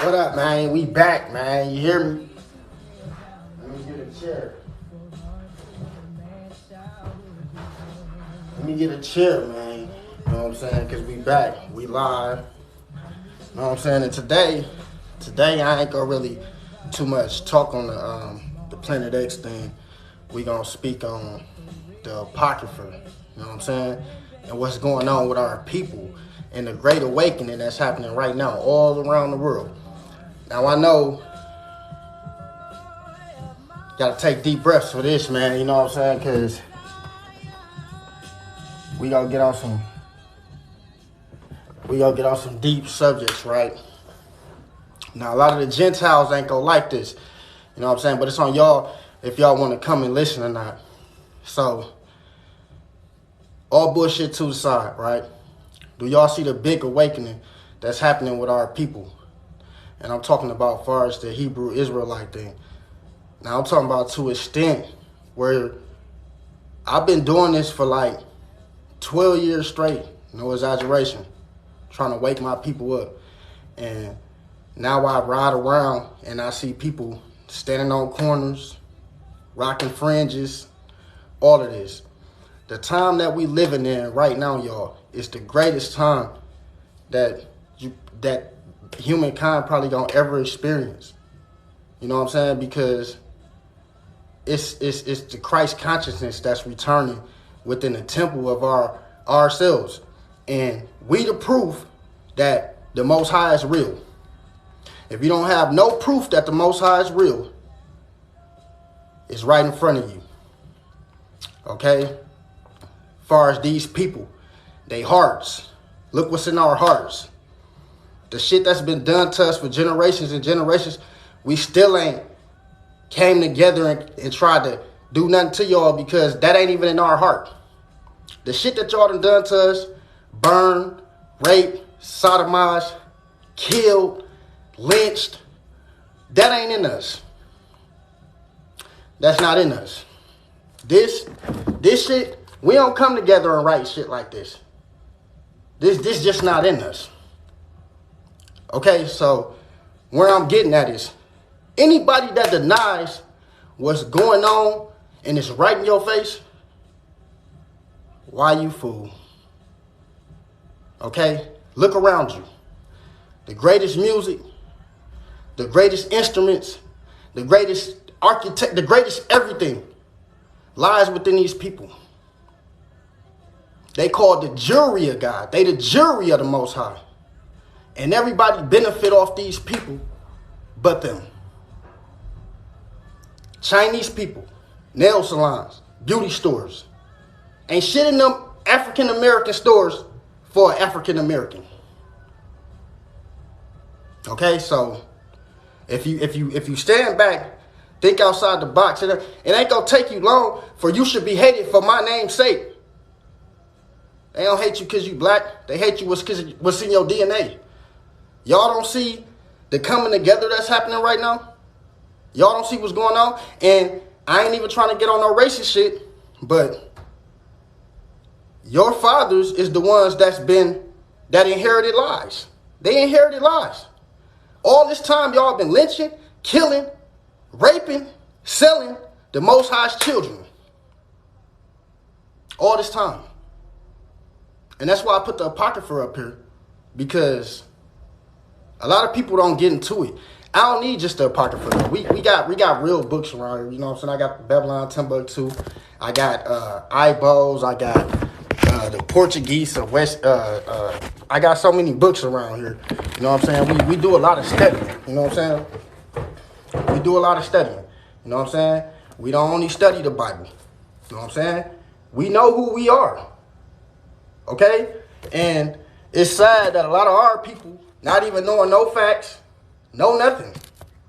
What up, man? We back, man. You hear me? Let me get a chair. Let me get a chair, man. You know what I'm saying? Because we back. We live. You know what I'm saying? And today I ain't gonna really too much talk on the Planet X thing. We gonna speak on the Apocrypha. You know what I'm saying? And what's going on with our people and the Great Awakening that's happening right now all around the world. Now I know gotta take deep breaths for this, man. You know what I'm saying? Because we gonna get on some deep subjects, right? Now a lot of the Gentiles ain't gonna like this. You know what I'm saying? But it's on y'all if y'all want to come and listen or not. So, all bullshit to the side, right? Do y'all see the big awakening that's happening with our people? And I'm talking about as far as the Hebrew Israelite thing. Now I'm talking about to an extent where I've been doing this for like 12 years straight, no exaggeration, trying to wake my people up. And now I ride around and I see people standing on corners, rocking fringes, all of this. The time that we living in right now, y'all, is the greatest time that humankind probably gonna ever experience. You know what I'm saying? Because it's the Christ consciousness that's returning within the temple of ourselves. And we the proof that the Most High is real. If you don't have no proof that the Most High is real, it's right in front of you. Okay? As far as these people, they hearts. Look what's in our hearts. The shit that's been done to us for generations and generations, we still ain't came together and tried to do nothing to y'all because that ain't even in our heart. The shit that y'all done to us, burned, raped, sodomized, killed, lynched, that ain't in us. That's not in us. This shit, we don't come together and write shit like this. This just not in us. Okay, so where I'm getting at is anybody that denies what's going on and it's right in your face, why you fool? Okay, look around you. The greatest music, the greatest instruments, the greatest architect, the greatest everything lies within these people. They called the jury of God. They the jury of the Most High. And everybody benefit off these people but them. Chinese people, nail salons, beauty stores. Ain't shit in them African American stores for an African American. Okay, so if you stand back, think outside the box, it ain't gonna take you long for you should be hated for my name's sake. They don't hate you because you black. They hate you because what's in your DNA. Y'all don't see the coming together that's happening right now? Y'all don't see what's going on? And I ain't even trying to get on no racist shit, but your fathers is the ones that inherited lies. They inherited lies. All this time y'all been lynching, killing, raping, selling the Most High's children. All this time. And that's why I put the Apocrypha up here, because a lot of people don't get into it. I don't need just the Apocrypha. We got real books around here. You know what I'm saying? I got Babylon Timbuktu. I got Ibos. I got the Portuguese of West. I got so many books around here. You know what I'm saying? We do a lot of studying. You know what I'm saying? We do a lot of studying. You know what I'm saying? We don't only study the Bible. You know what I'm saying? We know who we are. Okay? And it's sad that a lot of our people not even knowing no facts, no nothing.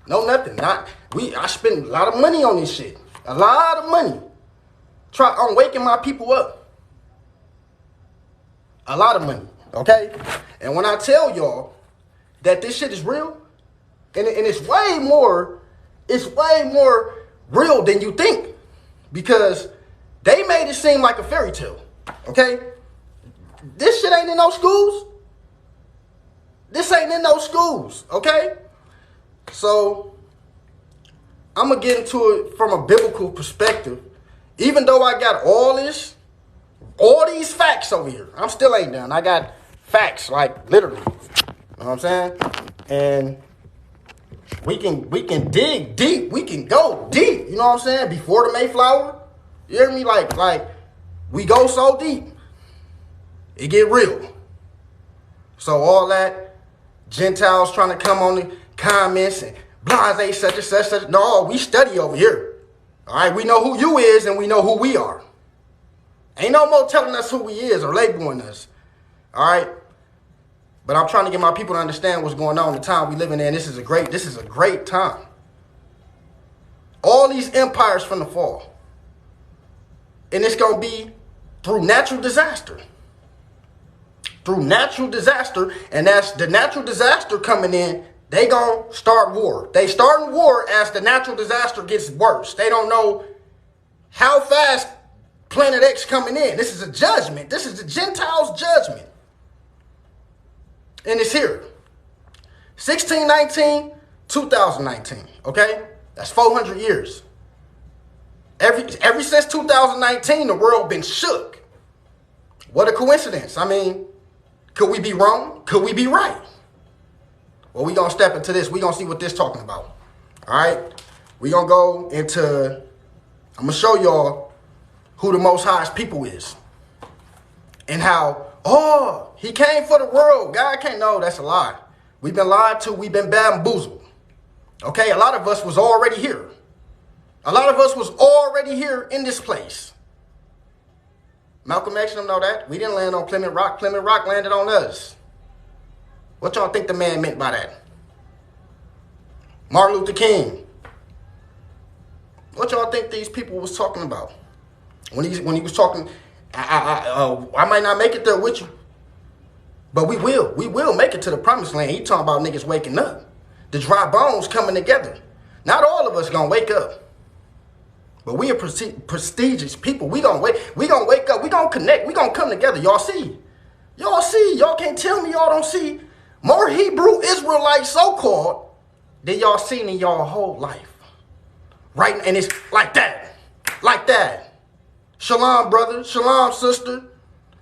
I spend a lot of money on this shit. A lot of money. I'm waking my people up. A lot of money. Okay? And when I tell y'all that this shit is real, and it's way more real than you think. Because they made it seem like a fairy tale. Okay? This shit ain't in no schools. This ain't in no schools, okay? So I'm going to get into it from a biblical perspective. Even though I got all these facts over here, I'm still ain't done. I got facts, like literally. You know what I'm saying? And we can dig deep. We can go deep. You know what I'm saying? Before the Mayflower, you hear me? Like we go so deep, it get real. So all that Gentiles trying to come on the comments and blase such and such. No, we study over here. All right, we know who you is and we know who we are. Ain't no more telling us who we is or labeling us. All right. But I'm trying to get my people to understand what's going on in the time we living in. This is a great time. All these empires from the fall. And it's going to be through natural disaster. Through natural disaster. And that's the natural disaster coming in. They going to start war. They starting war as the natural disaster gets worse. They don't know how fast Planet X coming in. This is a judgment. This is the Gentiles' judgment. And it's here. 1619, 2019. Okay? That's 400 years. Ever since 2019, the world been shook. What a coincidence. I mean, could we be wrong? Could we be right? Well, we're going to step into this. We're going to see what this talking about. All right? We're going to go into, I'm going to show y'all who the Most High's people is. And how, he came for the world. God can't. No, that's a lie. We've been lied to. We've been bamboozled. Okay, a lot of us was already here. A lot of us was already here in this place. Malcolm X don't know that. We didn't land on Plymouth Rock. Plymouth Rock landed on us. What y'all think the man meant by that? Martin Luther King. What y'all think these people was talking about? When he was talking, I might not make it there with you. But we will. We will make it to the promised land. He talking about niggas waking up. The dry bones coming together. Not all of us gonna wake up. But we are prestigious people. We gonna wake up. We gonna connect. We gonna come together. Y'all see. Y'all can't tell me y'all don't see more Hebrew Israelites so-called than y'all seen in y'all whole life. Right? And it's like that. Like that. Shalom, brother. Shalom, sister.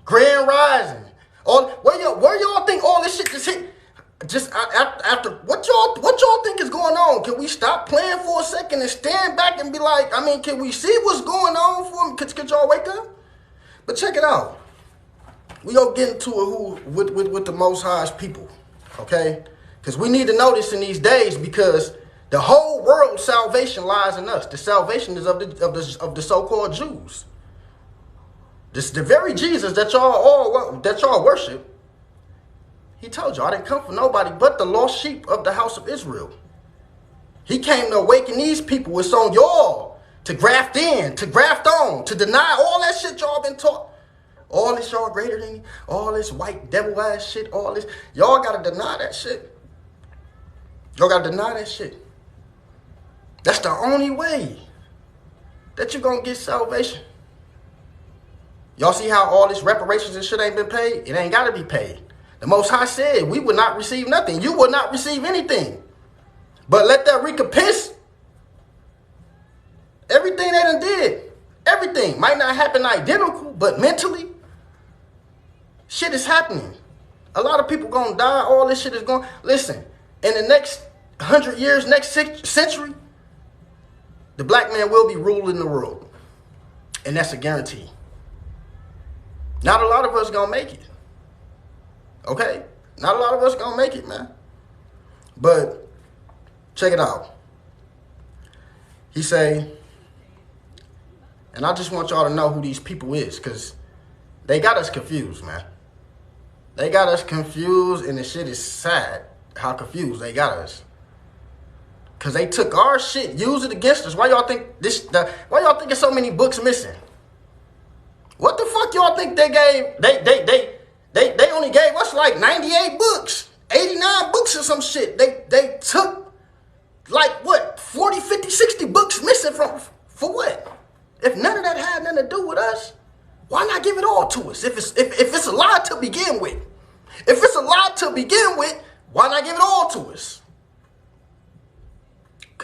Grand Rising. Where y'all think all this shit just hit? Just after what y'all think is going on? Can we stop playing for a second and stand back and be like, can we see what's going on for me? Could y'all wake up? But check it out. We gonna get into it with the Most High's people, okay? Because we need to know this in these days, because the whole world's salvation lies in us. The salvation is of the so-called Jews. This the very Jesus that y'all worship. He told you, I didn't come for nobody but the lost sheep of the house of Israel. He came to awaken these people. It's on y'all to graft in, to graft on, to deny all that shit y'all been taught. All this y'all greater than, all this white devil ass shit, all this. Y'all gotta deny that shit. Y'all gotta deny that shit. That's the only way that you're gonna get salvation. Y'all see how all this reparations and shit ain't been paid? It ain't gotta be paid. The Most High said we would not receive nothing. You will not receive anything. But let that recompense, everything they done did, everything might not happen identical, but mentally, shit is happening. A lot of people gonna die. All this shit is going. Listen, in the next 100 years, next century, the black man will be ruling the world. And that's a guarantee. Not a lot of us gonna make it. Okay? Not a lot of us gonna make it, man. But check it out. He say, and I just want y'all to know who these people is, because they got us confused, man. They got us confused, and the shit is sad how confused they got us. Because they took our shit, used it against us. Why y'all think why y'all think there's so many books missing? What the fuck y'all think they gave? They only gave us like 98 books, 89 books or some shit. They took like what, 40, 50, 60 books missing for what? If none of that had nothing to do with us, why not give it all to us? If it's a lie to begin with. If it's a lie to begin with, why not give it all to us?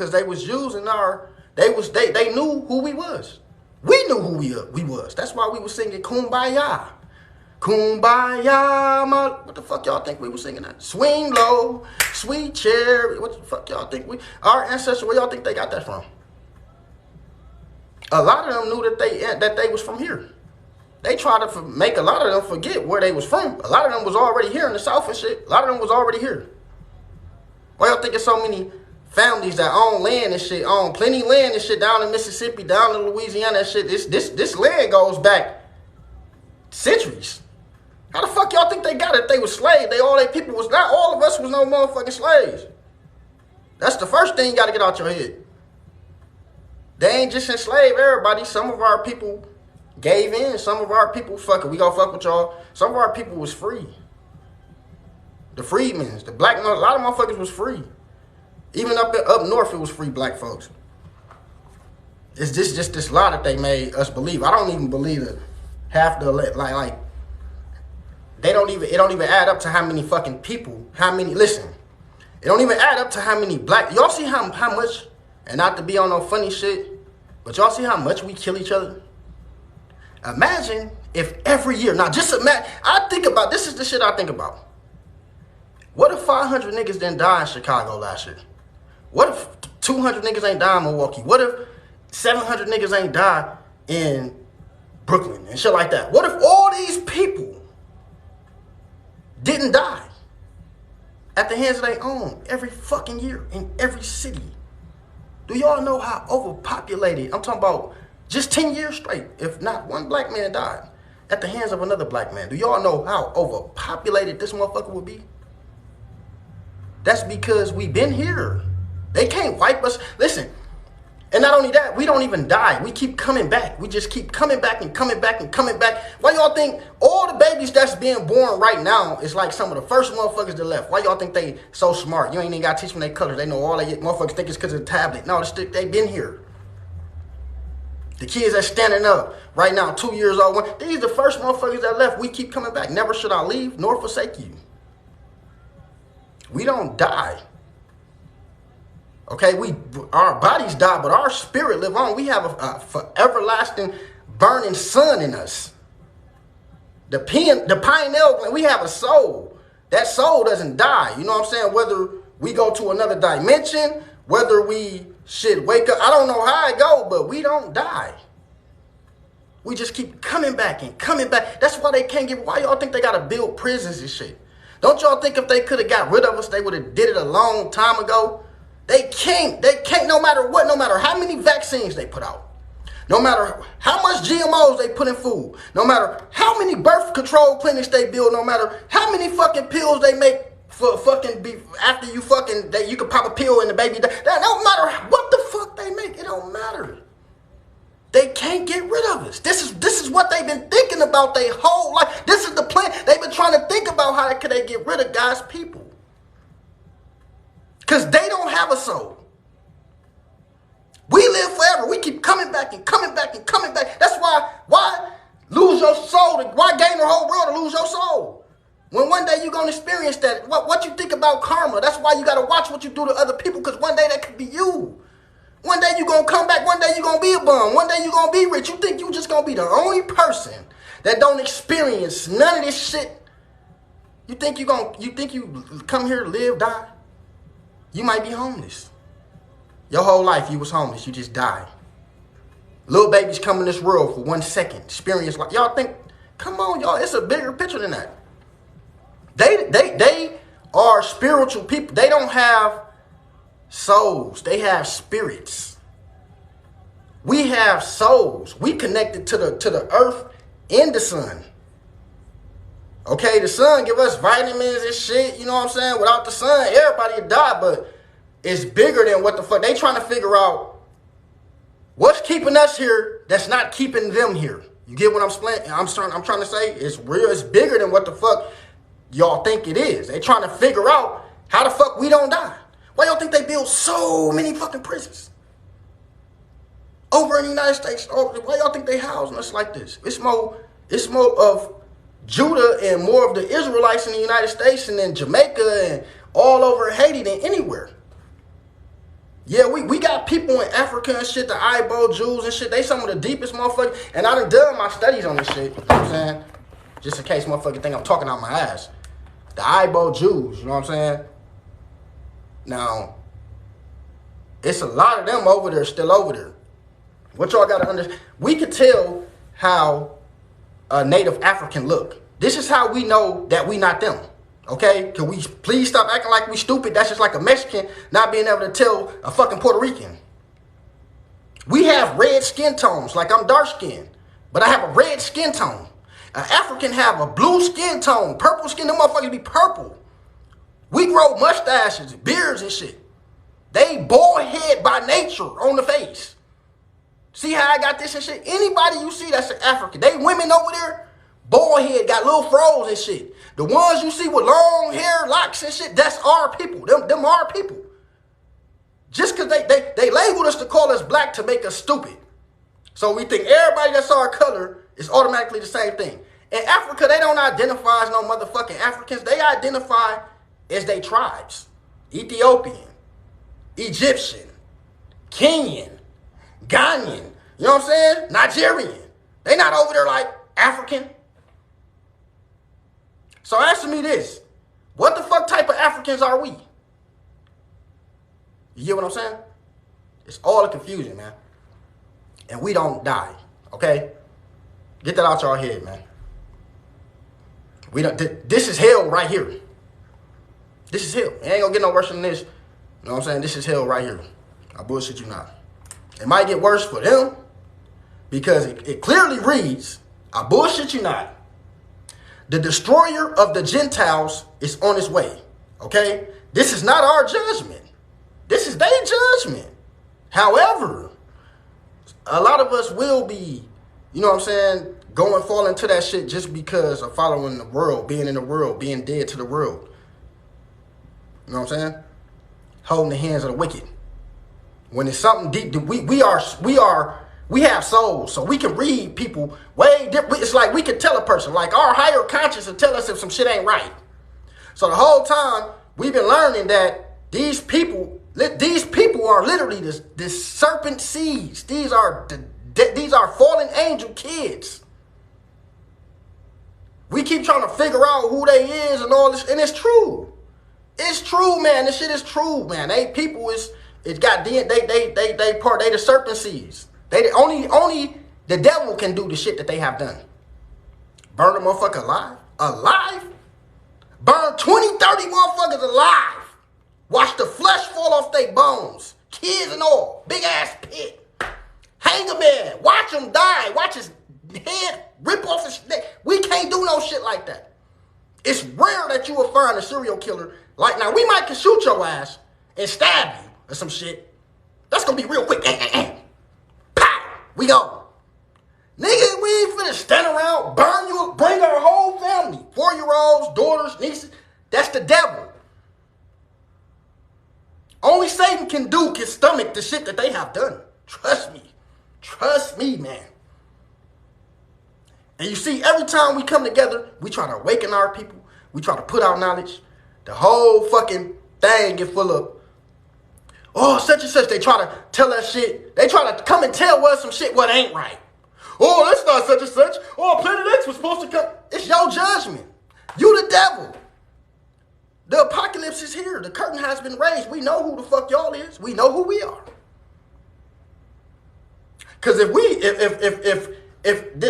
because they was using they knew who we was. We knew who we was. That's why we was singing Kumbaya. Kumbaya, what the fuck y'all think we was singing that? Swing low, sweet cherry. What the fuck y'all think our ancestors, where y'all think they got that from? A lot of them knew that they was from here. They tried to make a lot of them forget where they was from. A lot of them was already here in the South and shit. A lot of them was already here. Why y'all think there's so many families that own land and shit, own plenty land and shit down in Mississippi, down in Louisiana and shit? This land goes back centuries. How the fuck y'all think they got it if they was slaves? People was, not all of us was no motherfucking slaves. That's the first thing you gotta get out your head. They ain't just enslaved everybody. Some of our people gave in. Some of our people, fuck it, we gonna fuck with y'all. Some of our people was free. The freedmen, the black, a lot of motherfuckers was free. Even up north, it was free black folks. It's just this lie that they made us believe. I don't even believe it. Half the, like, it don't even add up to how many fucking people, listen, it don't even add up to how many black, y'all see how much, and not to be on no funny shit, but y'all see how much we kill each other? Imagine if every year, now just imagine, this is the shit I think about. What if 500 niggas didn't die in Chicago last year? What if 200 niggas ain't died in Milwaukee? What if 700 niggas ain't died in Brooklyn and shit like that? What if all these people didn't die at the hands of their own every fucking year in every city? Do y'all know how overpopulated, I'm talking about just 10 years straight, if not one black man died at the hands of another black man? Do y'all know how overpopulated this motherfucker would be? That's because we've been here. They can't wipe us. Listen, and not only that, we don't even die. We keep coming back. We just keep coming back and coming back and coming back. Why y'all think all the babies that's being born right now is like some of the first motherfuckers that left? Why y'all think they so smart? You ain't even got to teach them their colors. They know all they motherfuckers think it's because of the tablet. No, they been here. The kids that's standing up right now, 2 years old, these are the first motherfuckers that left. We keep coming back. Never should I leave nor forsake you. We don't die. Okay, our bodies die, but our spirit live on. We have a everlasting burning sun in us. The pineal gland, we have a soul. That soul doesn't die. You know what I'm saying? Whether we go to another dimension, whether we should wake up, I don't know how it go, but we don't die. We just keep coming back and coming back. That's why they can't get, why y'all think they gotta build prisons and shit? Don't y'all think if they could have got rid of us, they would have did it a long time ago? They can't no matter what, no matter how many vaccines they put out, no matter how much GMOs they put in food, no matter how many birth control clinics they build, no matter how many fucking pills they make for fucking after you fucking, that you can pop a pill and the baby die. That don't matter what the fuck they make, it don't matter. They can't get rid of us. This is what they've been thinking about their whole life. This is the plan. They've been trying to think about how could they get rid of God's people. Because they don't have a soul. We live forever. We keep coming back and coming back and coming back. That's why lose your soul? Why gain the whole world to lose your soul? When one day you're going to experience that. What you think about karma? That's why you got to watch what you do to other people, because one day that could be you. One day you're going to come back. One day you're going to be a bum. One day you're going to be rich. You think you just going to be the only person that don't experience none of this shit? You think you come here to live, die? You might be homeless. Your whole life you was homeless. You just died. Little babies come in this world for 1 second. Experience like y'all think. Come on, y'all. It's a bigger picture than that. They are spiritual people. They don't have souls. They have spirits. We have souls. We connected to the earth and the sun. Okay, the sun give us vitamins and shit, you know what I'm saying? Without the sun, everybody would die, but it's bigger than what the fuck. They trying to figure out what's keeping us here that's not keeping them here. You get what I'm trying to say? It's real, it's bigger than what the fuck y'all think it is. They trying to figure out how the fuck we don't die. Why y'all think they build so many fucking prisons over in the United States? Why y'all think they housing us like this? It's more of Judah and more of the Israelites in the United States and then Jamaica and all over Haiti than anywhere. Yeah, we got people in Africa and shit, the Igbo Jews and shit. They some of the deepest motherfuckers. And I done my studies on this shit. You know what I'm saying? Just in case motherfuckers think I'm talking out my ass. The Igbo Jews, you know what I'm saying? Now, it's a lot of them over there, still over there. What y'all gotta understand, we could tell how a native African look. This is how we know that we not them. Okay? Can we please stop acting like we stupid? That's just like a Mexican not being able to tell a fucking Puerto Rican. We have red skin tones, like I'm dark skinned, but I have a red skin tone. An African have a blue skin tone, purple skin, them motherfuckers be purple. We grow mustaches, beards and shit. They bald head by nature on the face. See how I got this and shit? Anybody you see that's an African, they women over there, bald head, got little froze and shit. The ones you see with long hair, locks and shit, that's our people. Them our people. Just because they labeled us to call us black to make us stupid. So we think everybody that's our color is automatically the same thing. In Africa, they don't identify as no motherfucking Africans. They identify as they tribes. Ethiopian, Egyptian, Kenyan, Ghanaian, you know what I'm saying? Nigerian. They not over there like African. So answer me this. What the fuck type of Africans are we? You get what I'm saying? It's all a confusion, man. And we don't die, okay? Get that out your head, man. We don't. This is hell right here. This is hell. It ain't gonna get no worse than this. You know what I'm saying? This is hell right here. I bullshit you not. It might get worse for them because it clearly reads, I bullshit you not. The destroyer of the Gentiles is on his way. Okay? This is not our judgment. This is their judgment. However, a lot of us will be, you know what I'm saying, fall into that shit just because of following the world, being in the world, being dead to the world. You know what I'm saying? Holding the hands of the wicked. When it's something deep, we have souls, so we can read people way different. It's like we can tell a person, like our higher conscience will tell us if some shit ain't right. So the whole time we've been learning that these people are literally this serpent seeds. These are fallen angel kids. We keep trying to figure out who they is and all this, and it's true. It's true, man. This shit is true, man. They got DNA. They the serpent seeds. Only the devil can do the shit that they have done. Burn a motherfucker alive. Alive? Burn 20, 30 motherfuckers alive. Watch the flesh fall off their bones. Kids and all. Big ass pit. Hang a man. Watch him die. Watch his head rip off his neck. We can't do no shit like that. It's rare that you will find a serial killer. Like, now, we might can shoot your ass and stab you or some shit. That's going to be real quick. Pow. We go. Nigga, we ain't finna stand around, burn you, bring our whole family. 4-year-olds, daughters, nieces. That's the devil. Only Satan can stomach the shit that they have done. Trust me. Trust me, man. And you see, every time we come together, we try to awaken our people. We try to put out knowledge. The whole fucking thing get full of, oh, such and such. They try to tell us shit. They try to come and tell us some shit what ain't right. Oh, that's not such and such. Oh, Planet X was supposed to come. It's your judgment. You the devil. The apocalypse is here. The curtain has been raised. We know who the fuck y'all is. We know who we are. Because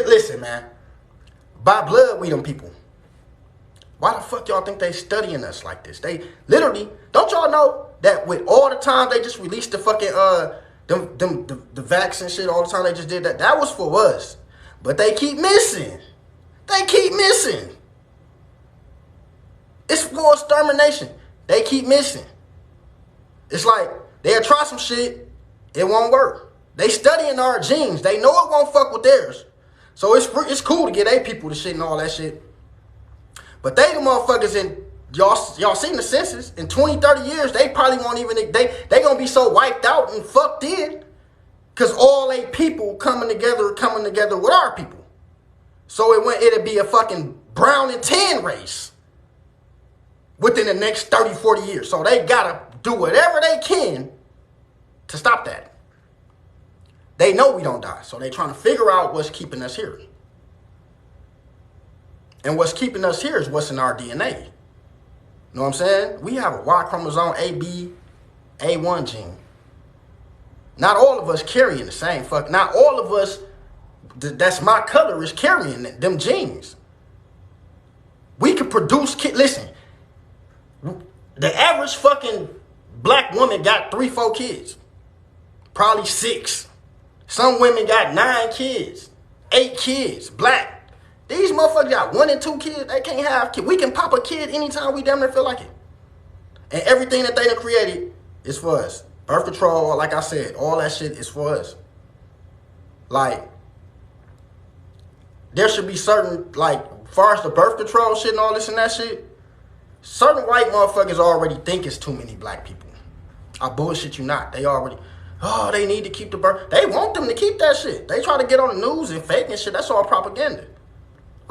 listen, man, by blood, we them people. Why the fuck y'all think they studying us like this? They literally, don't y'all know that with all the time they just released the fucking, the vax and shit all the time they just did that. That was for us. But they keep missing. They keep missing. It's for extermination. They keep missing. It's like they'll try some shit, it won't work. They studying our genes. They know it won't fuck with theirs. So it's cool to get A people to shit and all that shit. But they the motherfuckers in, y'all seen the census, in 20, 30 years, they probably won't even, they gonna be so wiped out and fucked in. Cause all they people coming together with our people. So it'll be a fucking brown and tan race within the next 30, 40 years. So they gotta do whatever they can to stop that. They know we don't die, so they trying to figure out what's keeping us here. And what's keeping us here is what's in our DNA. You know what I'm saying? We have a Y chromosome, AB, A1 gene. Not all of us carrying the same fuck. Not all of us that's my color is carrying them genes. We can produce kids. Listen, the average fucking black woman got 3-4 kids. Probably 6. Some women got 9 kids, 8 kids, black. These motherfuckers got 1 and 2 kids. They can't have kids. We can pop a kid anytime we damn near feel like it. And everything that they done created is for us. Birth control, like I said, all that shit is for us. Like, there should be certain, like, as far as the birth control shit and all this and that shit, certain white motherfuckers already think it's too many black people. I bullshit you not. They already, oh, they need to keep the birth. They want them to keep that shit. They try to get on the news and fake and shit. That's all propaganda.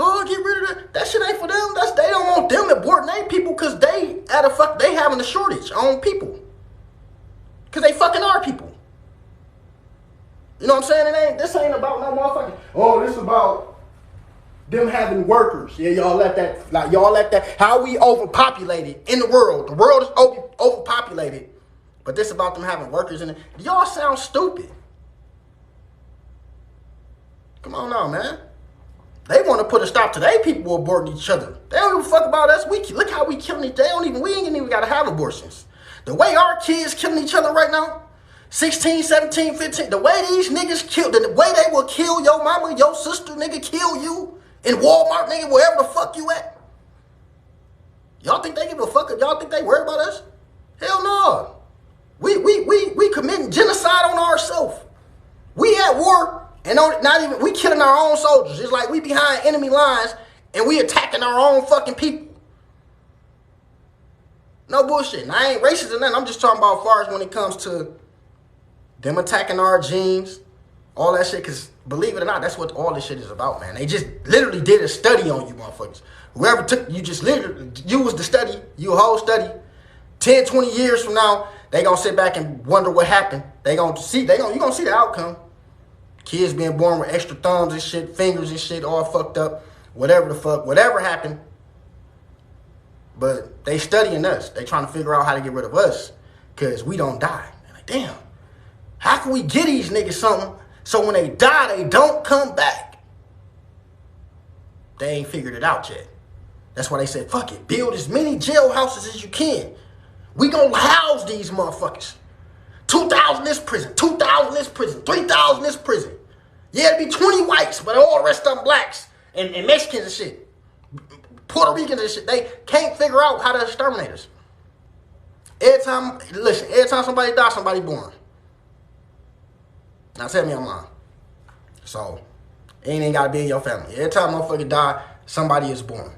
Oh, get rid of that. That shit ain't for them. They don't want them aborting their people because they having a shortage on people. Because they fucking our people. You know what I'm saying? This ain't about no motherfucking, oh, this about them having workers. Yeah, y'all let that, how we overpopulated in the world. The world is overpopulated. But this about them having workers in it. Y'all sound stupid. Come on now, man. They want to put a stop to their people aborting each other. They don't give a fuck about us. Look how we killing each other. We ain't even got to have abortions. The way our kids killing each other right now, 16, 17, 15, the way these niggas kill, the way they will kill your mama, your sister, nigga, kill you in Walmart, nigga, wherever the fuck you at. Y'all think they give a fuck? Y'all think they worry about us? Hell no. We committing genocide on ourselves. We at war. And not even, we killing our own soldiers. It's like we behind enemy lines and we attacking our own fucking people. No bullshit. And I ain't racist or nothing. I'm just talking about as far as when it comes to them attacking our genes, all that shit. Because believe it or not, that's what all this shit is about, man. They just literally did a study on you motherfuckers. Whoever took, you just literally, you was the study, you a whole study. 10, 20 years from now, they gonna sit back and wonder what happened. You gonna see the outcome. Kids being born with extra thumbs and shit, fingers and shit, all fucked up. Whatever happened. But they studying us. They trying to figure out how to get rid of us. Because we don't die. They're like, damn. How can we get these niggas something so when they die, they don't come back? They ain't figured it out yet. That's why they said, fuck it. Build as many jailhouses as you can. We gonna house these motherfuckers. 2,000 this prison, 2,000 this prison, 3,000 this prison. Yeah, it'd be 20 whites, but all the rest of them blacks and Mexicans and shit. Puerto Ricans and shit. They can't figure out how to exterminate us. Every time somebody dies, somebody born. Now tell me I'm lying. So, it ain't gotta be in your family. Every time a motherfucker die, somebody is born.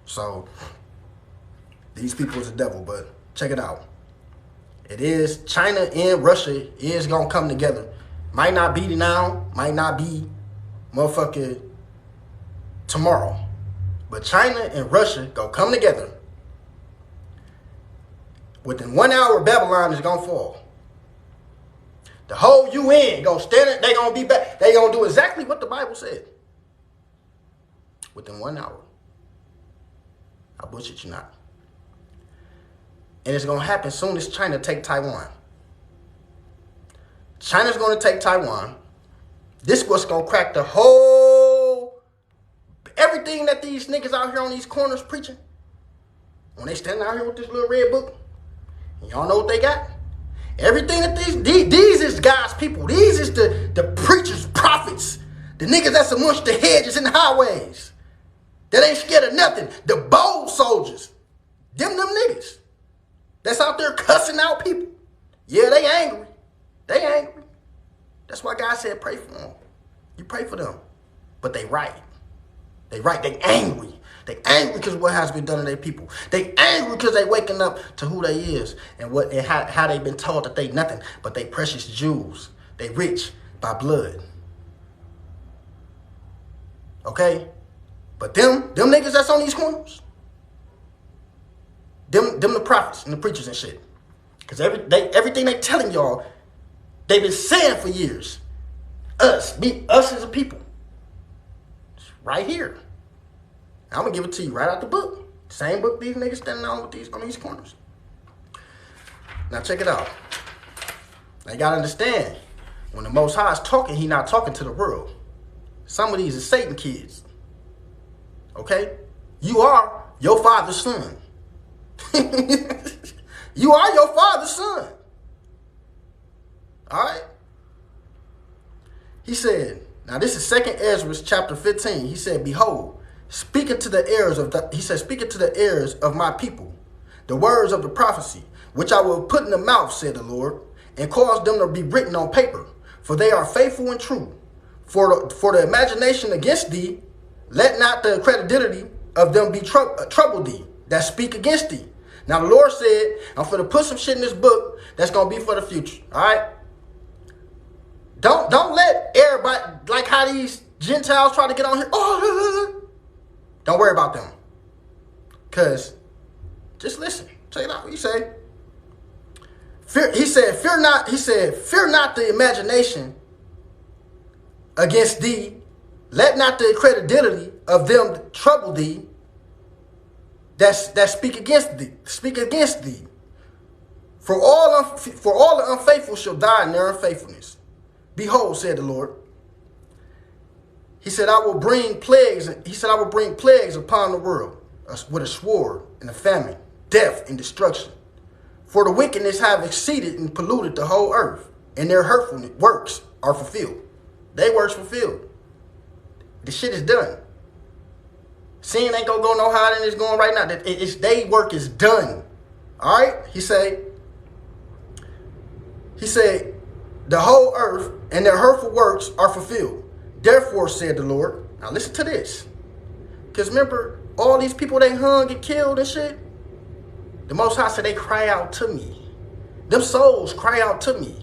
So, these people is the devil, but check it out. It is, China and Russia is going to come together. Might not be now, might not be motherfucker tomorrow. But China and Russia going to come together. Within 1 hour, Babylon is going to fall. The whole UN going to stand, they going to be back. They going to do exactly what the Bible said. Within 1 hour. I bullshit you not. And it's going to happen soon as China take Taiwan. China's going to take Taiwan. This what's going to crack the whole, everything that these niggas out here on these corners preaching. When they standing out here with this little red book, y'all know what they got? Everything that these is God's people. These is the preachers, prophets, the niggas that's amongst the hedges and the highways. That ain't scared of nothing. The bold soldiers. Them niggas. That's out there cussing out people. Yeah, they angry. They angry. That's why God said pray for them. You pray for them. But they right. They right. They angry. They angry because of what has been done to their people. They angry because they waking up to who they is and how they been told that they nothing but they precious Jews. They rich by blood. Okay? But them niggas that's on these corners, them the prophets and the preachers and shit. Because everything they telling y'all, they've been saying for years. Us as a people. It's right here. I'm going to give it to you right out the book. Same book these niggas standing on with on these corners. Now check it out. Now you got to understand, when the Most High is talking, he not talking to the world. Some of these are Satan kids. Okay? You are your father's son. You are your father's son. All right? He said, now this is 2 Ezra chapter 15. He said, behold, speaking to the heirs of my people, the words of the prophecy, which I will put in the mouth, said the Lord, and cause them to be written on paper, for they are faithful and true. For the imagination against thee, let not the credibility of them be trouble thee, that speak against thee. Now the Lord said, I'm going to put some shit in this book that's going to be for the future. All right? Don't let everybody, like how these Gentiles try to get on here. Oh, don't worry about them. Because, just listen. Check it out. What he say? Fear not the imagination against thee. Let not the credibility of them trouble thee that speak against thee. For all the unfaithful shall die in their unfaithfulness. Behold, said the Lord. He said, I will bring plagues upon the world with a sword and a famine, death and destruction. For the wickedness have exceeded and polluted the whole earth, and their hurtful works are fulfilled. They works fulfilled. The shit is done. Sin ain't gonna go no higher than it's going right now. They work is done. All right? He said, the whole earth and their hurtful works are fulfilled. Therefore, said the Lord. Now listen to this. Because remember, all these people they hung and killed and shit. The Most High said they cry out to me. Them souls cry out to me.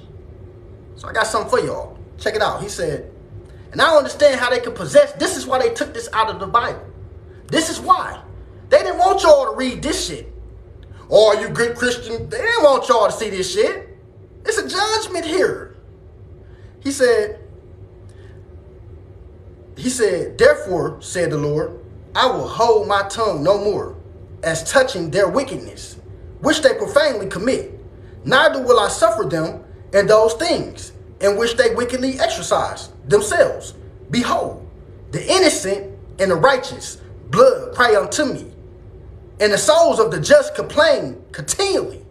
So I got something for y'all. Check it out. He said, and I don't understand how they could possess. This is why they took this out of the Bible. This is why. They didn't want y'all to read this shit. Oh, you good Christian. They didn't want y'all to see this shit. It's a judgment here. He said, therefore, said the Lord, I will hold my tongue no more as touching their wickedness, which they profanely commit. Neither will I suffer them in those things in which they wickedly exercise themselves. Behold, the innocent and the righteous blood cry unto me, and the souls of the just complain continually.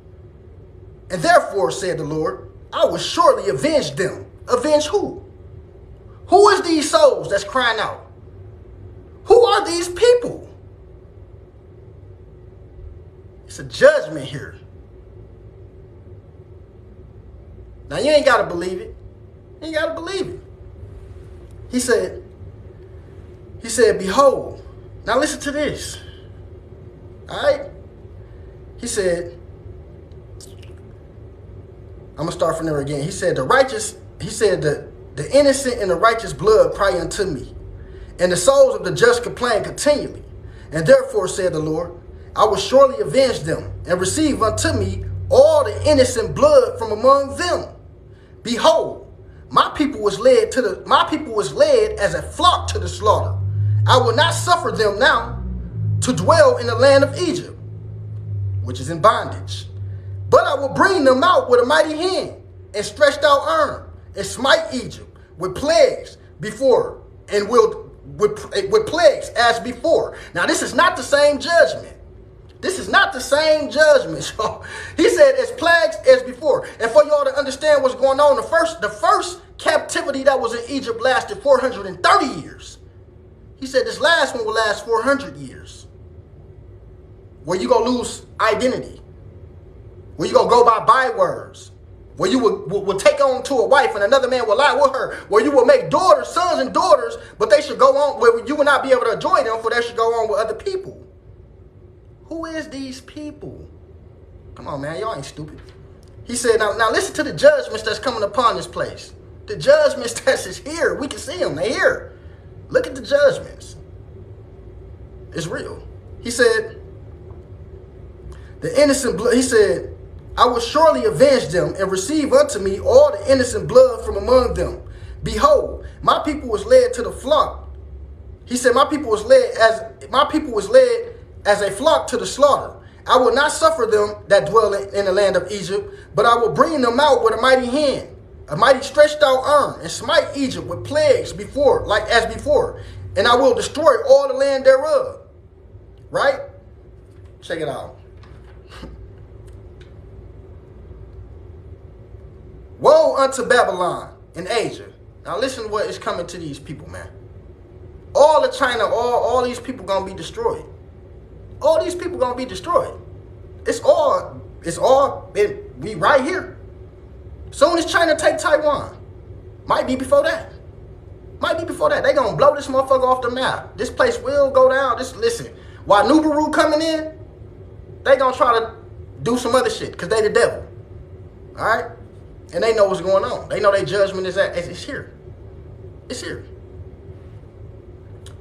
And therefore, said the Lord, I will surely avenge them. Avenge who? Who is these souls that's crying out? Who are these people? It's a judgment here. Now you ain't got to believe it. You ain't got to believe it. He said, behold. Now listen to this. All right? He said, I'm going to start from there again. He said, the innocent and the righteous blood cry unto me, and the souls of the just complain continually. And therefore, said the Lord, I will surely avenge them, and receive unto me all the innocent blood from among them. Behold, my people was led as a flock to the slaughter. I will not suffer them now to dwell in the land of Egypt, which is in bondage. But I will bring them out with a mighty hand and stretched out arm, and smite Egypt with plagues before, and with plagues as before. Now this is not the same judgment. This is not the same judgment. So he said as plagues as before. And for y'all to understand what's going on, the first captivity that was in Egypt lasted 430 years. He said this last one will last 400 years. Where you gonna lose identity. Where you gonna go by bywords. Where you will take on to a wife and another man will lie with her. Where you will make daughters, sons and daughters, but they should go on, where you will not be able to enjoy them, for they should go on with other people. Who is these people? Come on, man, y'all ain't stupid. He said, now listen to the judgments that's coming upon this place. The judgments that's here, we can see them, they're here. Look at the judgments. It's real. He said, the innocent blood, he said, I will surely avenge them and receive unto me all the innocent blood from among them. Behold, my people was led to the flock. He said, my people was led as a flock to the slaughter. I will not suffer them that dwell in the land of Egypt, but I will bring them out with a mighty hand, a mighty stretched out arm, and smite Egypt with plagues before, and I will destroy all the land thereof. Right? Check it out. Woe unto Babylon and Asia. Now listen to what is coming to these people, man. All of China, all these people gonna be destroyed. All these people gonna be destroyed. We right here. Soon as China take Taiwan, might be before that. They gonna blow this motherfucker off the map. This place will go down. Listen, while Nibiru coming in, they gonna try to do some other shit because they the devil. All right, and they know what's going on. They know their judgment is it's here. It's here.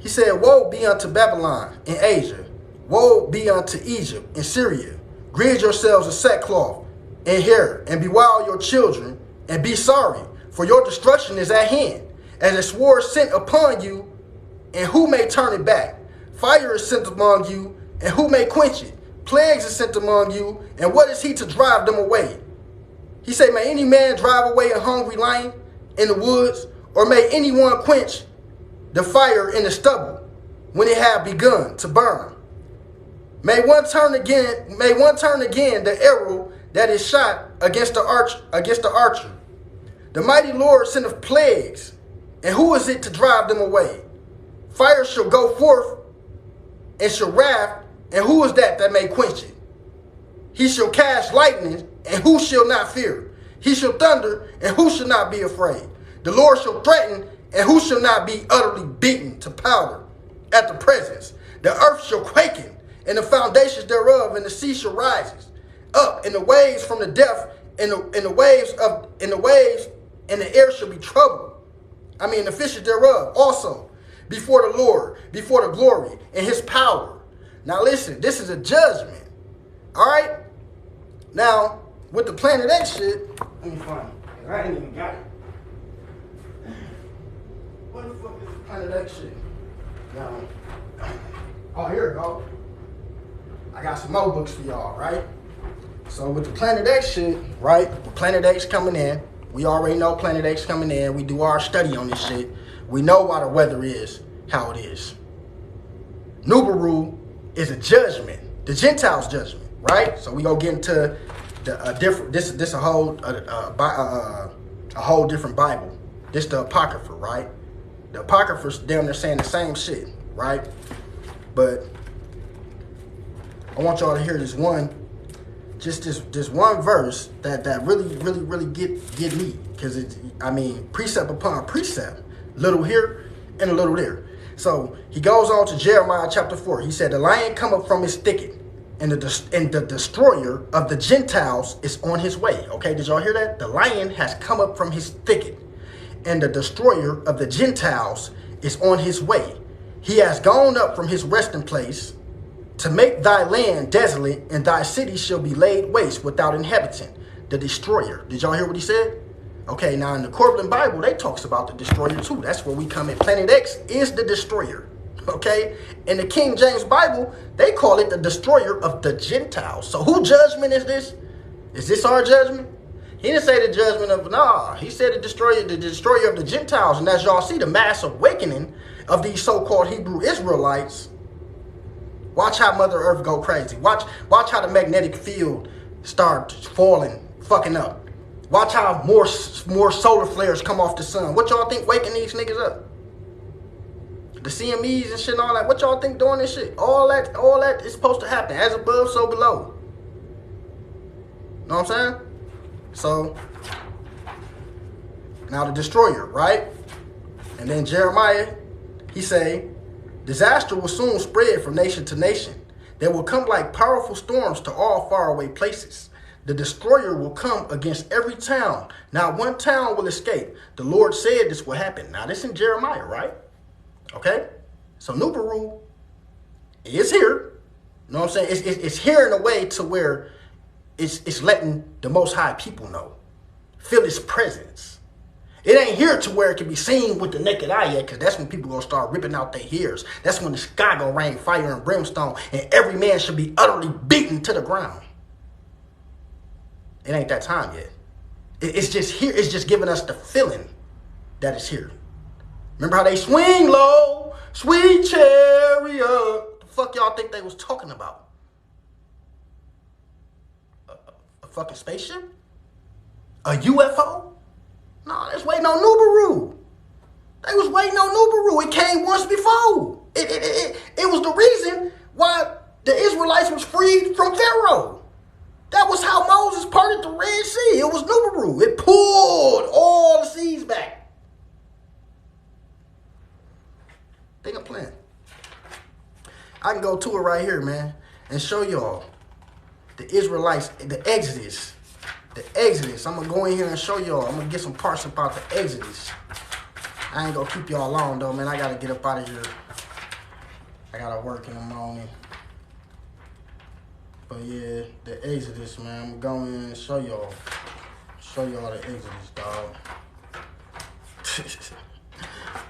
He said, woe be unto Babylon in Asia. Woe be unto Egypt and Syria. Gird yourselves in sackcloth and hair, and bewail your children, and be sorry, for your destruction is at hand. As a sword sent upon you, and who may turn it back? Fire is sent among you, and who may quench it? Plagues are sent among you, and what is he to drive them away? He said, may any man drive away a hungry lion in the woods, or may anyone quench the fire in the stubble when it have begun to burn? May one turn again the arrow that is shot against the archer. The mighty Lord sendeth plagues, and who is it to drive them away? Fire shall go forth and shall wrath, and who is that may quench it? He shall cast lightning, and who shall not fear? He shall thunder, and who shall not be afraid? The Lord shall threaten, and who shall not be utterly beaten to powder at the presence? The earth shall quaken, and the foundations thereof, and the sea shall rise up, and the waves from the depth, and the air shall be troubled. The fishes thereof also, before the Lord, before the glory and his power. Now listen, this is a judgment. All right? Now, with the Planet X shit, let me find it. I ain't even got it. What the fuck is the Planet X shit? Now, oh, here we go. I got some more books for y'all, right? So with the Planet X shit, right? With Planet X coming in, we already know Planet X coming in. We do our study on this shit. We know why the weather is how it is. Nibiru is a judgment, the Gentiles' judgment, right? So we gonna get into a whole different Bible. This the Apocrypha, right? The Apocrypha's down there saying the same shit, right? But I want y'all to hear this one verse that really get me, because it's precept upon precept, little here and a little there. So he goes on to Jeremiah chapter 4. He said, the lion come up from his thicket, and the destroyer of the Gentiles is on his way. Okay, did y'all hear that? The lion has come up from his thicket, and the destroyer of the Gentiles is on his way. He has gone up from his resting place to make thy land desolate, and thy city shall be laid waste without inhabitant. The destroyer. Did y'all hear what he said? Okay, now in the Corbin Bible, they talks about the destroyer too. That's where we come in. Planet X is the destroyer. Okay? In the King James Bible, they call it the destroyer of the Gentiles. So whose judgment is this? Is this our judgment? He didn't say the judgment of, he said the destroyer of the Gentiles. And as y'all see, the mass awakening of these so-called Hebrew Israelites. Watch how Mother Earth go crazy. Watch how the magnetic field start falling, fucking up. Watch how more solar flares come off the sun. What y'all think waking these niggas up? The CMEs and shit and all that. What y'all think doing this shit? All that is supposed to happen. As above, so below. Know what I'm saying? So, now the destroyer, right? And then Jeremiah, he say, disaster will soon spread from nation to nation. They will come like powerful storms to all faraway places. The destroyer will come against every town. Not one town will escape. The Lord said this will happen. Now, this in Jeremiah, right? Okay? So, Nibiru is here. You know what I'm saying? It's here in a way to where It's letting the Most High people know. Feel his presence. It ain't here to where it can be seen with the naked eye yet, because that's when people gonna start ripping out their hairs. That's when the sky gonna rain fire and brimstone, and every man should be utterly beaten to the ground. It ain't that time yet. It's just here. It's just giving us the feeling that it's here. Remember how they swing low, sweet chariot? The fuck y'all think they was talking about? A fucking spaceship? A UFO? No, that's waiting on Nibiru. They was waiting on Nibiru. It came once before. It was the reason why the Israelites was freed from Pharaoh. That was how Moses parted the Red Sea. It was Nibiru. It pulled all the seas back. Think I'm playing. I can go to it right here, man, and show y'all the Israelites, the Exodus. The Exodus. I'm going to go in here and show y'all. I'm going to get some parts about the Exodus. I ain't going to keep y'all long, though, man. I got to get up out of here. I got to work in the morning. But, yeah, the Exodus, man. I'm going to go in and show y'all. Show y'all the Exodus, dog.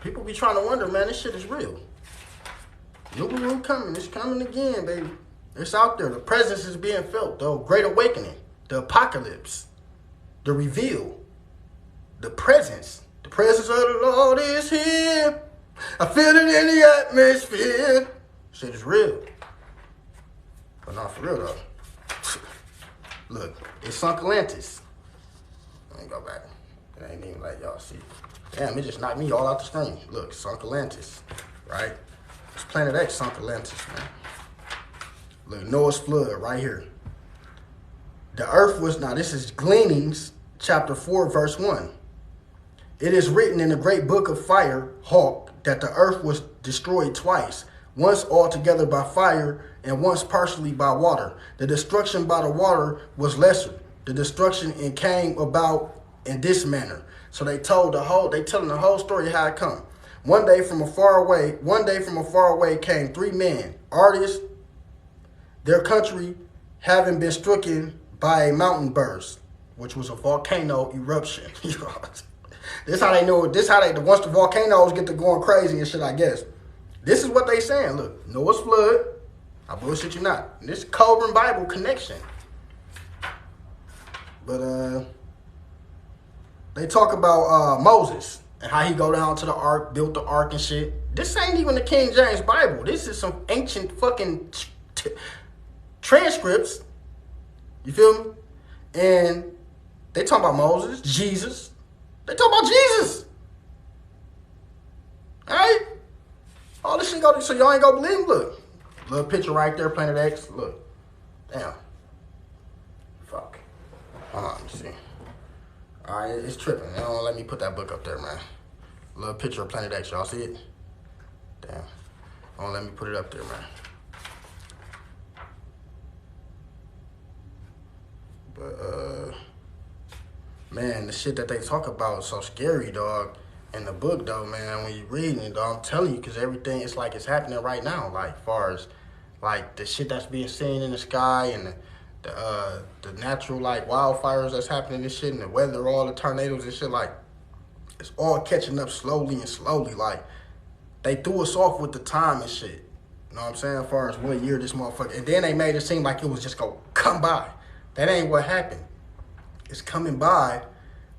People be trying to wonder, man, this shit is real. Nibiru coming. It's coming again, baby. It's out there. The presence is being felt, though. Great awakening. The apocalypse, the reveal, the presence of the Lord is here. I feel it in the atmosphere. Shit is real. But not for real, though. Look, it's sunk Atlantis. Let me go back. It ain't even like y'all see. Damn, it just knocked me all out the screen. Look, sunk Atlantis, right? It's Planet X sunk Atlantis, man. Look, Noah's flood right here. The earth was, now this is Gleanings, chapter 4, verse 1. It is written in the great book of fire, Hawk, that the earth was destroyed twice, once altogether by fire and once partially by water. The destruction by the water was lesser. The destruction came about in this manner. So they telling the whole story how it come. One day from a far away came three men, artists, their country having been stricken by a mountain burst, which was a volcano eruption. This how they know. This how they once the volcanoes get to going crazy and shit. I guess this is what they saying. Look, Noah's flood. I bullshit you not. This Cobra Bible connection. But they talk about Moses and how he go down to the ark, built the ark and shit. This ain't even the King James Bible. This is some ancient fucking transcripts. You feel me? And they talk about Moses, Jesus. They talk about Jesus. All right? All this shit go, so y'all ain't gonna believe him. Look. Little picture right there, Planet X. Look. Damn. Fuck. Hold on, let me see. All right, it's tripping. They don't let me put that book up there, man. Little picture of Planet X. Y'all see it? Damn. Don't let me put it up there, man. But, man, the shit that they talk about is so scary, dog. In the book, though, man, when you reading it, dog, I'm telling you, because everything, it's like it's happening right now. Like, far as, like, the shit that's being seen in the sky and the natural, like, wildfires that's happening and shit, and the weather, all the tornadoes and shit, like, it's all catching up slowly and slowly. Like, they threw us off with the time and shit. You know what I'm saying? As far as what year this motherfucker, and then they made it seem like it was just gonna come by. That ain't what happened. It's coming by,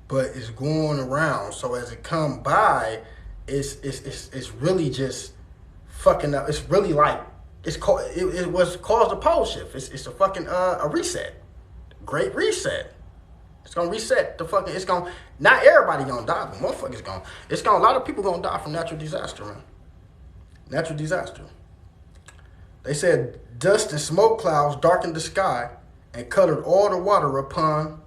but it's going around. So as it come by, it's really just fucking up. It's really like it was caused a pole shift. It's a fucking a reset, great reset. It's gonna reset the fucking. It's gonna not everybody gonna die, but motherfuckers gonna. It's gonna a lot of people gonna die from natural disaster, man. Natural disaster. They said dust and smoke clouds darkened the sky and colored all the water upon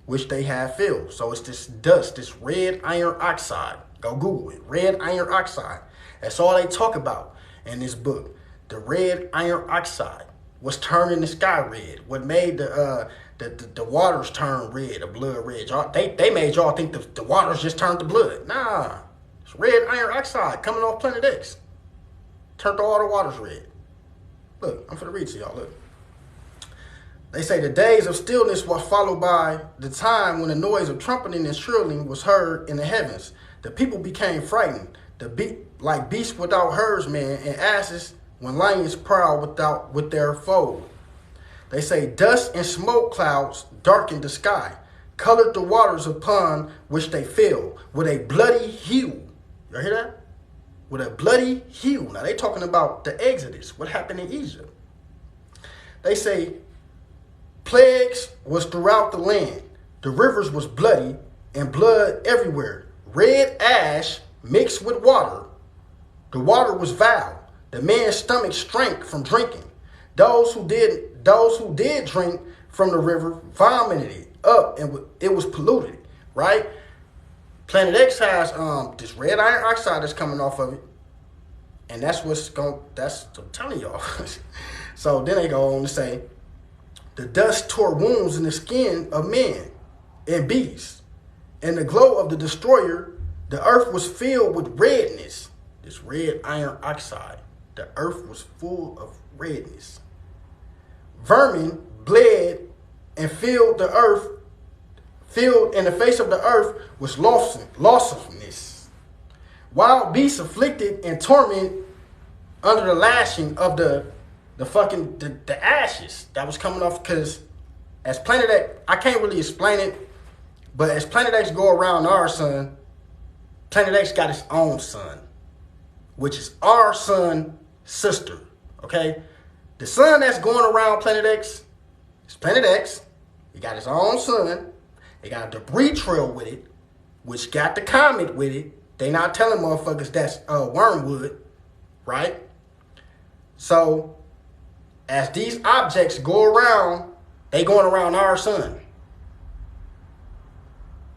which they had filled. So it's this dust, this red iron oxide. Go Google it. Red iron oxide. That's all they talk about in this book. The red iron oxide was turning the sky red. What made the waters turn red, the blood red. They made y'all think the waters just turned to blood. Nah. It's red iron oxide coming off Planet X. Turned all the waters red. Look, I'm finna read to y'all. Look. They say the days of stillness were followed by the time when the noise of trumpeting and shrilling was heard in the heavens. The people became frightened, like beasts without herdsmen, and asses when lions prowl with their foe. They say dust and smoke clouds darkened the sky, colored the waters upon which they fell with a bloody hue. You hear that? With a bloody hue. Now they talking about the Exodus, what happened in Egypt. They say plagues was throughout the land. The rivers was bloody and blood everywhere. Red ash mixed with water. The water was foul. The man's stomach shrank from drinking. Those who did drink from the river vomited it up, and it was polluted. Right? Planet X has this red iron oxide that's coming off of it, and that's I'm telling y'all. So then they go on to say, the dust tore wounds in the skin of men and beasts. In the glow of the destroyer, the earth was filled with redness. This red iron oxide. The earth was full of redness. Vermin bled and filled the face of the earth was lawlessness. Wild beasts afflicted and torment under the lashing of the ashes that was coming off, because as Planet X, I can't really explain it, but as Planet X go around our sun, Planet X got its own sun, which is our sun sister, okay? The sun that's going around Planet X is Planet X. It got its own sun. It got a debris trail with it, which got the comet with it. They not telling motherfuckers that's wormwood, right? So as these objects go around, they going around our sun.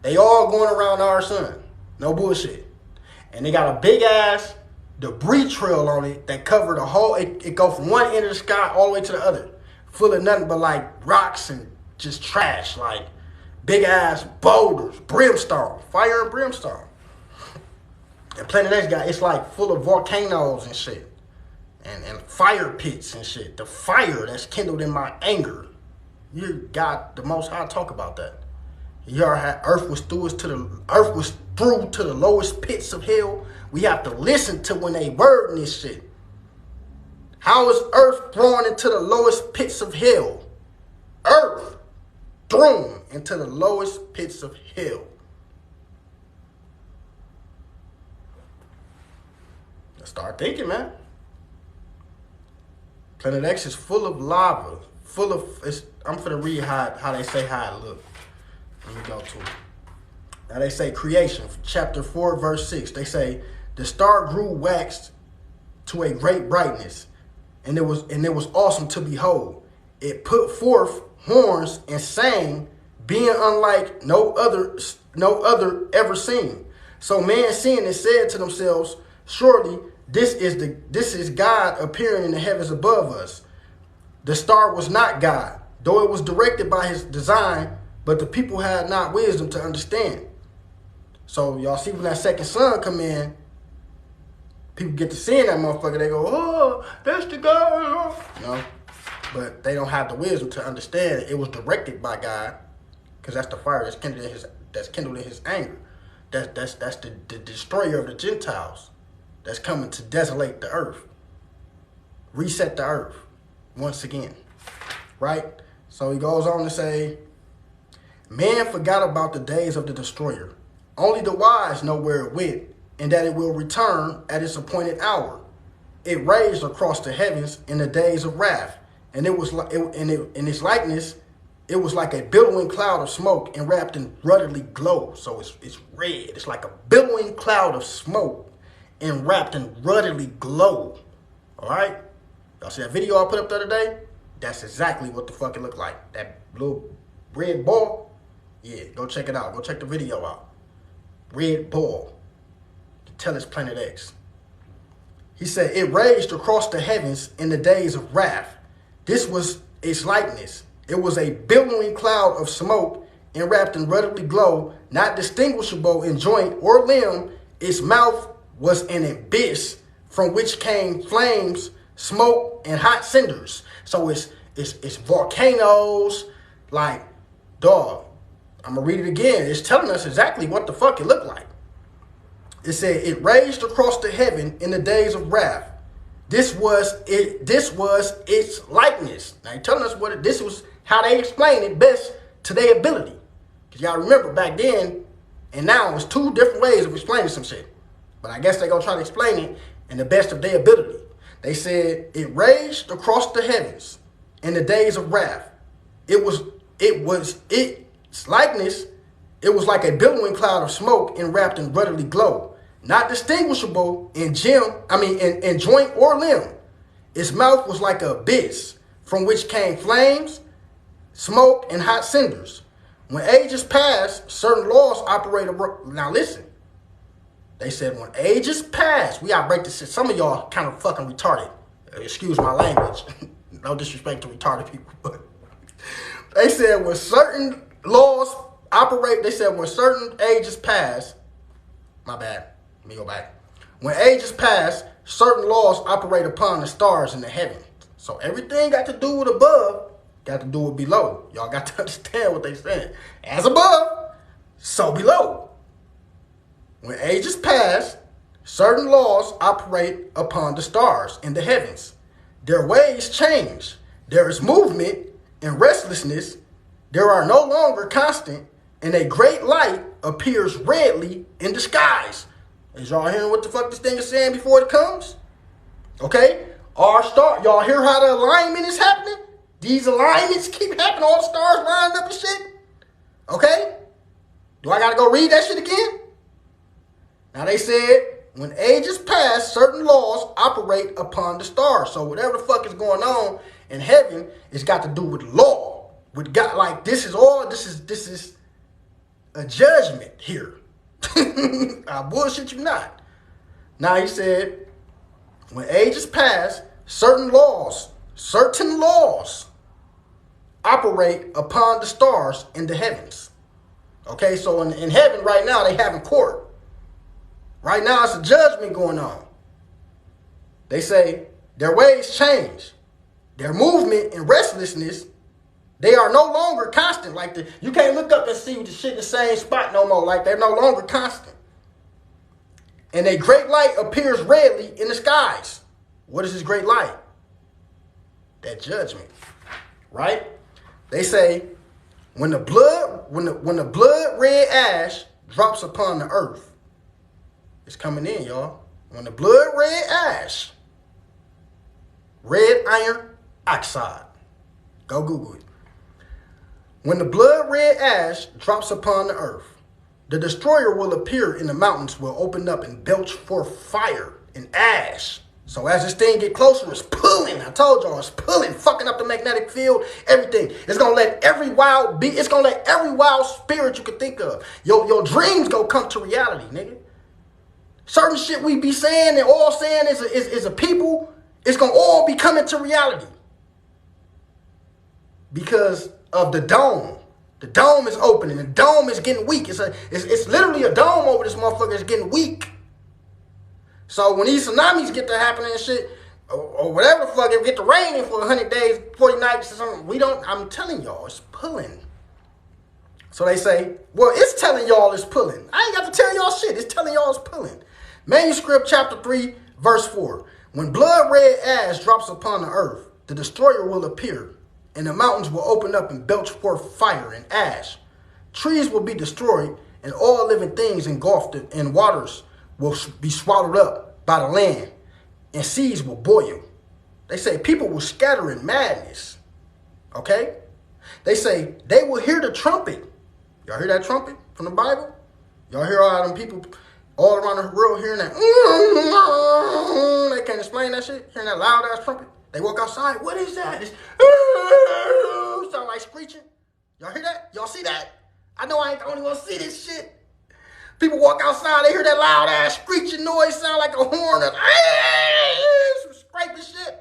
They all going around our sun. No bullshit. And they got a big ass debris trail on it that cover the whole, it go from one end of the sky all the way to the other. Full of nothing but like rocks and just trash, like big ass boulders, brimstone, fire and brimstone. And Planet X it's like full of volcanoes and shit. And fire pits and shit. The fire that's kindled in my anger. You got the Most High talk about that. You heard how earth was through to the lowest pits of hell. We have to listen to when they word in this shit. How is earth thrown into the lowest pits of hell? Earth thrown into the lowest pits of hell. Let's start thinking, man. Planet X is full of lava, I'm finna read how they say how it look. Let me go to it. Now they say creation, chapter 4, verse 6. They say, the star grew waxed to a great brightness, and it was awesome to behold. It put forth horns and sang, being unlike no other ever seen. So man seeing it said to themselves, surely this is God appearing in the heavens above us. The star was not God, though it was directed by his design, but the people had not wisdom to understand. So y'all see when that second sun come in, people get to seeing that motherfucker, they go, oh, that's the God. No, but they don't have the wisdom to understand it was directed by God, because that's the fire that's kindled in his anger. That's the destroyer of the Gentiles that's coming to desolate the earth, reset the earth once again, right? So he goes on to say, man forgot about the days of the destroyer. Only the wise know where it went, and that it will return at its appointed hour. It raged across the heavens in the days of wrath, and in its likeness, it was like a billowing cloud of smoke enwrapped in ruddily glow. So it's red. It's like a billowing cloud of smoke enwrapped in ruddily glow. All right? Y'all see that video I put up the other day? That's exactly what the fuck it looked like. That little red ball. Yeah, go check it out. Go check the video out. Red ball. Tell us Planet X. He said, it raged across the heavens in the days of wrath. This was its likeness. It was a billowing cloud of smoke enwrapped in ruddily glow, not distinguishable in joint or limb. Its mouth was an abyss from which came flames, smoke, and hot cinders. So it's it's volcanoes. Like, dog, I'm going to read it again. It's telling us exactly what the fuck it looked like. It said, it raged across the heaven in the days of wrath. This was its likeness. Now, you're telling us this was how they explain it best to their ability. Because y'all remember back then and now it's two different ways of explaining some shit. But I guess they're going to try to explain it in the best of their ability. They said, it raged across the heavens in the days of wrath. Its likeness, it was like a billowing cloud of smoke enwrapped in ruddily glow, not distinguishable in joint or limb. Its mouth was like an abyss, from which came flames, smoke, and hot cinders. When ages passed, certain laws operated. Now listen, they said when ages passed, we gotta break this shit. Some of y'all kind of fucking retarded. Excuse my language. No disrespect to retarded people, but they said when certain laws operate, they said when certain ages pass, my bad, let me go back. When ages pass, certain laws operate upon the stars in the heavens. So everything got to do with above, got to do with below. Y'all got to understand what they saying. As above, so below. When ages pass, certain laws operate upon the stars in the heavens. Their ways change. There is movement and restlessness. There are no longer constant, and a great light appears redly in the skies. Is y'all hearing what the fuck this thing is saying before it comes? Okay? Y'all hear how the alignment is happening? These alignments keep happening. All the stars lined up and shit. Okay? Do I gotta go read that shit again? Now they said, when ages pass, certain laws operate upon the stars. So whatever the fuck is going on in heaven, it's got to do with law. With God, like this is a judgment here. I bullshit you not. Now he said, when ages pass, certain laws operate upon the stars in the heavens. Okay, so in heaven right now, they having court. Right now, it's a judgment going on. They say their ways change. Their movement and restlessness, they are no longer constant. You can't look up and see the shit in the same spot no more. Like, they're no longer constant. And a great light appears redly in the skies. What is this great light? That judgment, right? They say when the blood red ash drops upon the earth, it's coming in, y'all. When the blood red ash, red iron oxide, go Google it. When the blood red ash drops upon the earth, the destroyer will appear in the mountains, will open up and belch forth fire and ash. So as this thing get closer, it's pulling. I told y'all, it's pulling, fucking up the magnetic field, everything. It's gonna let every wild spirit you could think of. Your dreams gonna come to reality, nigga. Certain shit we be saying and all saying is a people, it's gonna all be coming to reality. Because of the dome. The dome is opening. The dome is getting weak. It's literally a dome over this motherfucker. It's getting weak. So when these tsunamis get to happening and shit, or whatever the fuck, if it get to raining for 100 days, 40 nights or something, I'm telling y'all, it's pulling. So they say, well, it's telling y'all it's pulling. I ain't got to tell y'all shit. It's telling y'all it's pulling. Manuscript chapter 3, verse 4. When blood red ash drops upon the earth, the destroyer will appear, and the mountains will open up and belch forth fire and ash. Trees will be destroyed, and all living things engulfed in waters will be swallowed up by the land, and seas will boil. They say people will scatter in madness. Okay? They say they will hear the trumpet. Y'all hear that trumpet from the Bible? Y'all hear all them people all around the world hearing that? They can't explain that shit. Hearing that loud ass trumpet. They walk outside. What is that? It's sound like screeching. Y'all hear that? Y'all see that? I know I ain't the only one see this shit. People walk outside, they hear that loud ass screeching noise, sound like a horn, some scraping shit.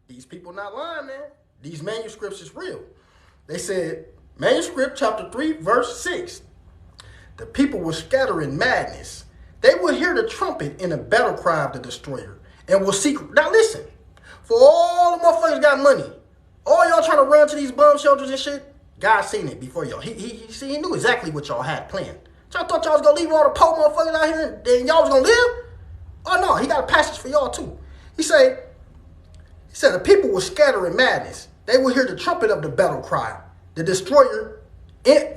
These people not lying, man. These manuscripts is real. They said, manuscript chapter 3, verse 6. The people will scatter in madness. They will hear the trumpet in a battle cry of the destroyer and will seek. Now listen, For all the motherfuckers got money. All y'all trying to run to these bum shelters and shit. God seen it before y'all. He knew exactly what y'all had planned. Y'all thought y'all was gonna leave all the poor motherfuckers out here and y'all was gonna live? Oh no, he got a passage for y'all too. He said the people will scatter in madness. They will hear the trumpet of the battle cry, the destroyer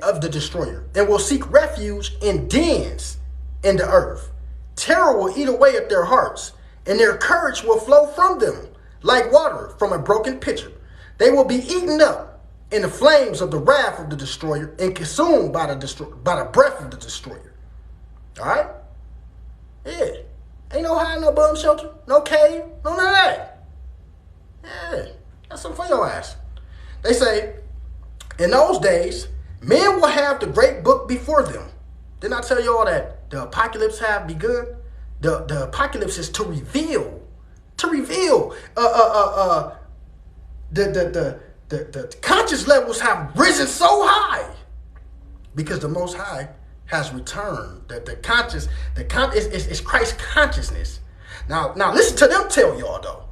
of the destroyer, and will seek refuge in dens in the earth. Terror will eat away at their hearts, and their courage will flow from them like water from a broken pitcher. They will be eaten up in the flames of the wrath of the destroyer and consumed by the breath of the destroyer. All right? Yeah. Ain't no high, no bum shelter, no cave, no none of that. Yeah. That's something for your ass. They say, in those days, men will have the great book before them. Didn't I tell you all that the apocalypse have begun? The apocalypse is to reveal. The conscious levels have risen so high because the Most High has returned. It's Christ's consciousness. Now listen to them tell y'all though.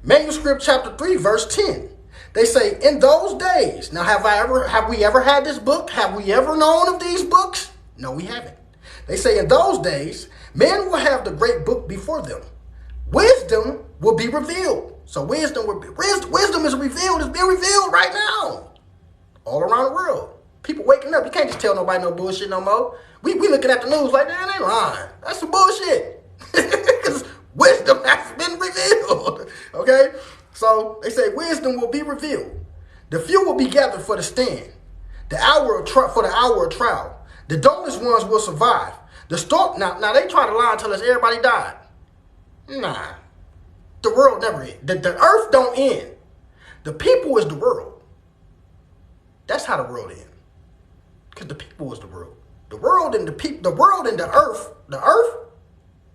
Manuscript chapter 3, verse 10. They say, in those days. Now have we ever had this book? Have we ever known of these books? No, we haven't. They say in those days, men will have the great book before them. Wisdom will be revealed. So wisdom is revealed. It's being revealed right now. All around the world. People waking up. You can't just tell nobody no bullshit no more. We looking at the news like, man, they lying. That's some bullshit. Because wisdom has been revealed. Okay? So they say wisdom will be revealed. The few will be gathered for the stand. For the hour of trial. The dullest ones will survive. Now they try to lie and tell us everybody died. Nah. The world never ends. The earth don't end. The people is the world. That's how the world ends. Because the people is the world. The world and the earth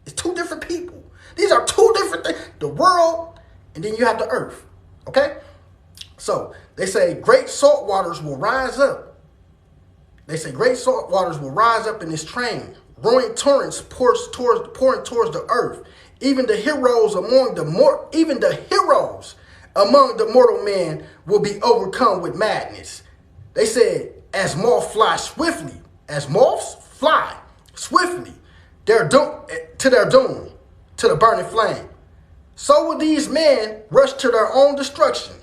is two different people. These are two different things. The world, and then you have the earth. Okay? So they say great salt waters will rise up. They say great salt waters will rise up in this train. Roaring torrents pouring towards the earth. Even the heroes among the mortal men will be overcome with madness. They said, as moths fly swiftly, to their doom, to the burning flame. So will these men rush to their own destruction.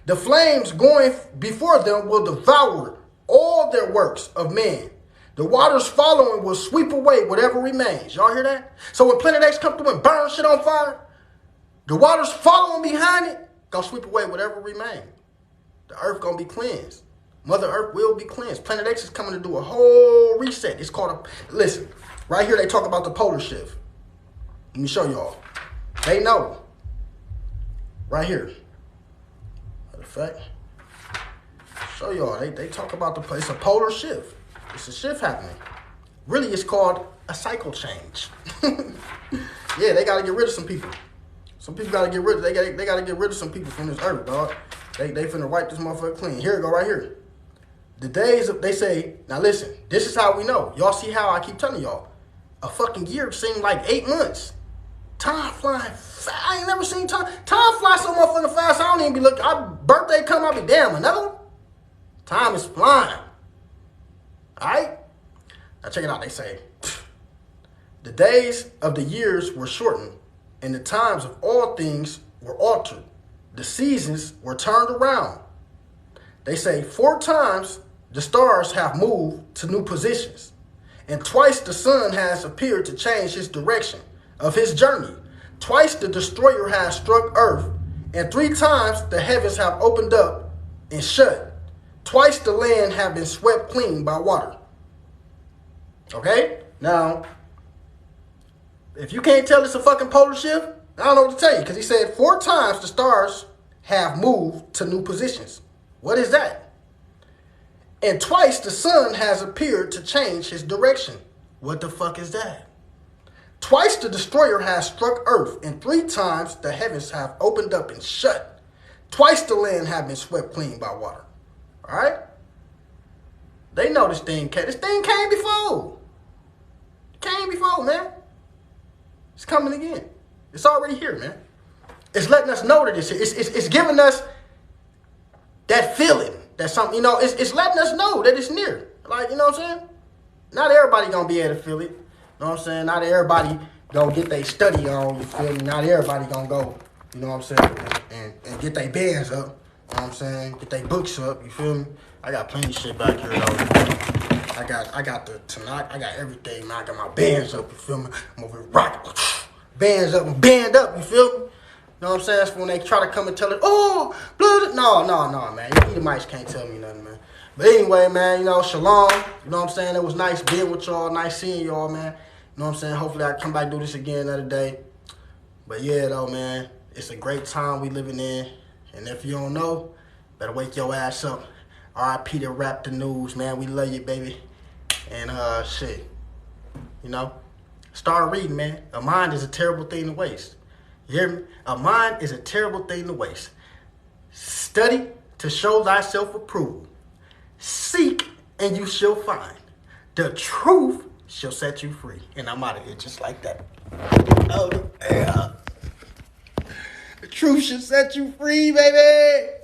The flames going before them will devour all their works of men. The waters following will sweep away whatever remains. Y'all hear that? So when Planet X come through and burn shit on fire, the waters following behind it gonna sweep away whatever remains. The earth gonna be cleansed. Mother Earth will be cleansed. Planet X is coming to do a whole reset. It's called listen, right here they talk about the polar shift. Let me show y'all. They know. Right here. Matter of fact, show y'all. They talk about it's a polar shift. It's a shift happening. Really, it's called a cycle change. Yeah, they got to get rid of some people. Some people got to get rid of. They got to get rid of some people from this earth, dog. They finna wipe this motherfucker clean. Here it go, right here. The days of, they say, now listen, this is how we know. Y'all see how I keep telling y'all. A fucking year seemed like 8 months. Time flying fast. I ain't never seen time fly so motherfucking fast. I don't even be looking. Birthday come, I be damn, another one? Time is flying. All right? Now check it out. They say, the days of the years were shortened, and the times of all things were altered. The seasons were turned around. They say 4 times the stars have moved to new positions, and twice the sun has appeared to change his direction of his journey. Twice the destroyer has struck earth, and 3 times the heavens have opened up and shut. Twice the land have been swept clean by water. Okay? Now, if you can't tell it's a fucking polar shift, I don't know what to tell you, because he said 4 times the stars have moved to new positions. What is that? And twice the sun has appeared to change his direction. What the fuck is that? Twice the destroyer has struck earth, and 3 times the heavens have opened up and shut. Twice the land have been swept clean by water. All right? They know this thing came. This thing came before. It came before, man. It's coming again. It's already here, man. It's letting us know that it's giving us that feeling that something, you know, it's letting us know that it's near. Like, you know what I'm saying? Not everybody gonna be able to feel it. You know what I'm saying? Not everybody gonna get their study on, you feel me? Not everybody gonna go, you know what I'm saying, and get their bands up. You know what I'm saying? Get their books up, you feel me? I got plenty of shit back here though. I got the tonight, I got everything, man. I got my bands up, you feel me? I'm over here rocking. Bands up and band up, you feel me? You know what I'm saying? That's when they try to come and tell it, oh, blood. No, man. You mice can't tell me nothing, man. But anyway, man, you know, shalom. You know what I'm saying? It was nice being with y'all, nice seeing y'all, man. You know what I'm saying? Hopefully I come back and do this again another day. But yeah, though, man, it's a great time we living in. And if you don't know, better wake your ass up. R.I.P. to Rap the News, man. We love you, baby. And shit, you know, start reading, man. A mind is a terrible thing to waste. You hear me? A mind is a terrible thing to waste. Study to show thyself approval. Seek and you shall find. The truth shall set you free. And I'm out of here just like that. Oh, yeah. The truth shall set you free, baby.